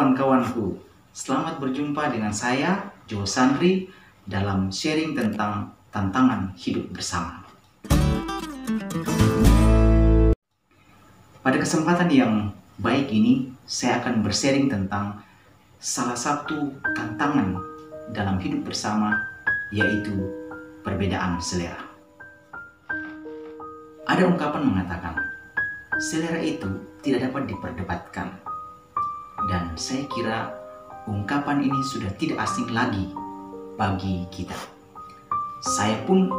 kawan-kawanku, selamat berjumpa dengan saya, Jo Sandri, dalam sharing tentang tantangan hidup bersama. Pada kesempatan yang baik ini, saya akan bersharing tentang salah satu tantangan dalam hidup bersama, yaitu perbedaan selera. Ada ungkapan mengatakan, selera itu tidak dapat diperdebatkan. Dan saya kira ungkapan ini sudah tidak asing lagi bagi kita. Saya pun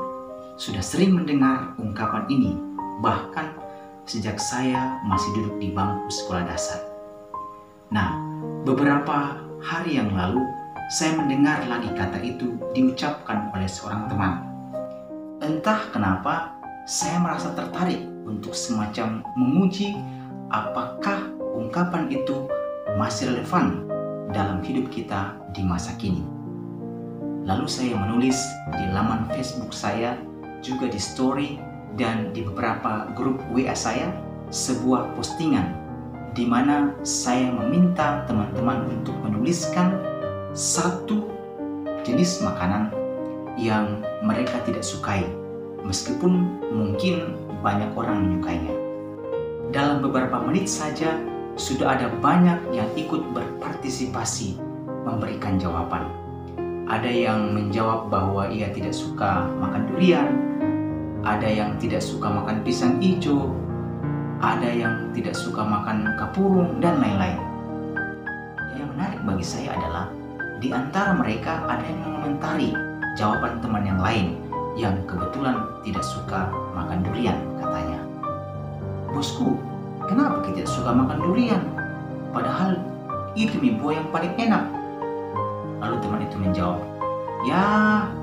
sudah sering mendengar ungkapan ini, bahkan sejak saya masih duduk di bangku sekolah dasar. Nah, beberapa hari yang lalu saya mendengar lagi kata itu diucapkan oleh seorang teman. Entah kenapa saya merasa tertarik untuk semacam menguji apakah ungkapan itu masih relevan dalam hidup kita di masa kini. Lalu saya menulis di laman Facebook saya, juga di story dan di beberapa grup WA saya, sebuah postingan di mana saya meminta teman-teman untuk menuliskan satu jenis makanan yang mereka tidak sukai, meskipun mungkin banyak orang menyukainya. Dalam beberapa menit saja sudah ada banyak yang ikut berpartisipasi memberikan jawaban. Ada yang menjawab bahwa ia tidak suka makan durian, ada yang tidak suka makan pisang hijau, ada yang tidak suka makan kapurung, dan lain-lain. Yang menarik bagi saya adalah di antara mereka ada yang mengomentari jawaban teman yang lain yang kebetulan tidak suka makan durian, katanya. Bosku, kenapa kita tidak suka makan durian? Padahal itu mie buah yang paling enak. Lalu teman itu menjawab, ya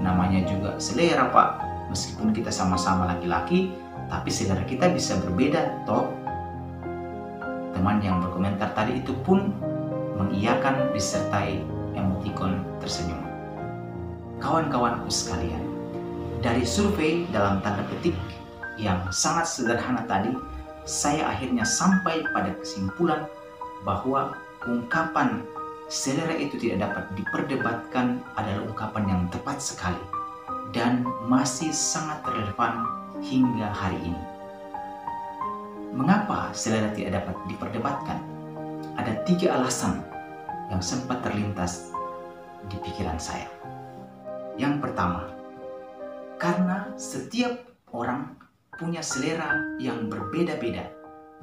namanya juga selera pak. Meskipun kita sama-sama laki-laki, tapi selera kita bisa berbeda toh. Teman yang berkomentar tadi itu pun mengiyakan disertai emotikon tersenyum. Kawan-kawanku sekalian, dari survei dalam tanda petik yang sangat sederhana tadi, saya akhirnya sampai pada kesimpulan bahwa ungkapan selera itu tidak dapat diperdebatkan adalah ungkapan yang tepat sekali dan masih sangat relevan hingga hari ini. Mengapa selera tidak dapat diperdebatkan? Ada 3 alasan yang sempat terlintas di pikiran saya. Yang pertama, karena setiap orang punya selera yang berbeda-beda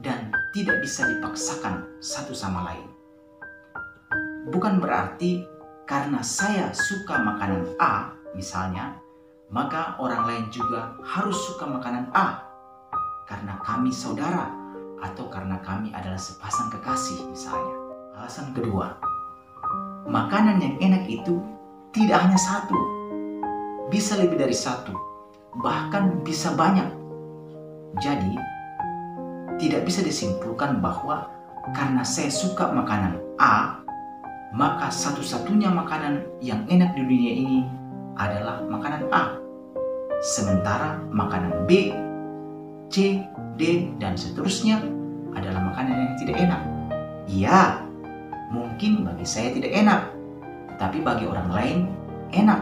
dan tidak bisa dipaksakan satu sama lain. Bukan berarti karena saya suka makanan A misalnya, maka orang lain juga harus suka makanan A karena kami saudara atau karena kami adalah sepasang kekasih misalnya. Alasan kedua, makanan yang enak itu tidak hanya satu, bisa lebih dari satu, bahkan bisa banyak. Jadi, tidak bisa disimpulkan bahwa karena saya suka makanan A, maka satu-satunya makanan yang enak di dunia ini adalah makanan A. Sementara makanan B, C, D, dan seterusnya adalah makanan yang tidak enak. Iya, mungkin bagi saya tidak enak, tapi bagi orang lain enak.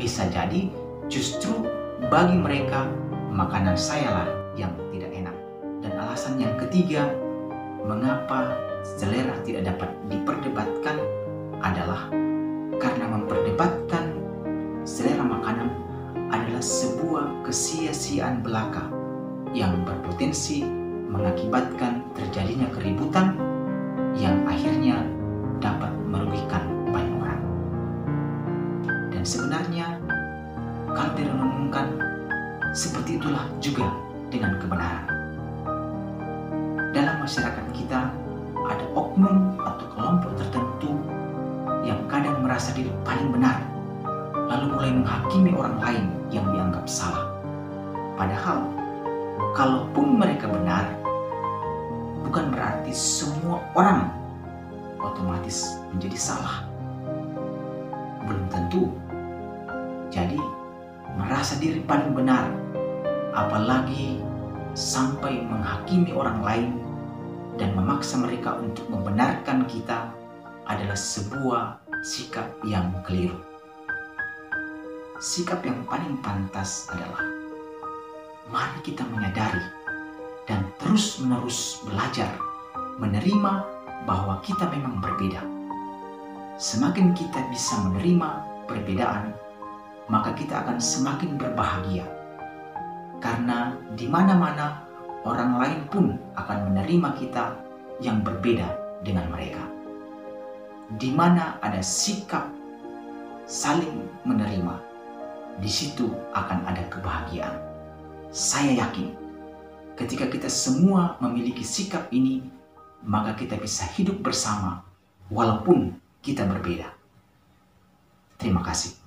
Bisa jadi justru bagi mereka makanan saya lah yang tidak enak. Dan alasan yang ketiga, mengapa selera tidak dapat diperdebatkan adalah karena memperdebatkan selera makanan adalah sebuah kesia-siaan belaka yang berpotensi mengakibatkan terjadinya keributan yang akhirnya dapat merugikan banyak orang. Dan sebenarnya kalau direnungkan, seperti itulah juga dengan kebenaran. Dalam masyarakat kita ada oknum atau kelompok tertentu yang kadang merasa diri paling benar, lalu mulai menghakimi orang lain yang dianggap salah. Padahal, kalaupun mereka benar, bukan berarti semua orang otomatis menjadi salah. Belum tentu. Jadi, merasa diri paling benar, apalagi sampai menghakimi orang lain dan memaksa mereka untuk membenarkan kita, adalah sebuah sikap yang keliru. Sikap yang paling pantas adalah mari kita menyadari dan terus-menerus belajar menerima bahwa kita memang berbeda. Semakin kita bisa menerima perbedaan, maka kita akan semakin berbahagia. Karena di mana-mana orang lain pun akan menerima kita yang berbeda dengan mereka. Di mana ada sikap saling menerima, di situ akan ada kebahagiaan. Saya yakin ketika kita semua memiliki sikap ini, maka kita bisa hidup bersama walaupun kita berbeda. Terima kasih.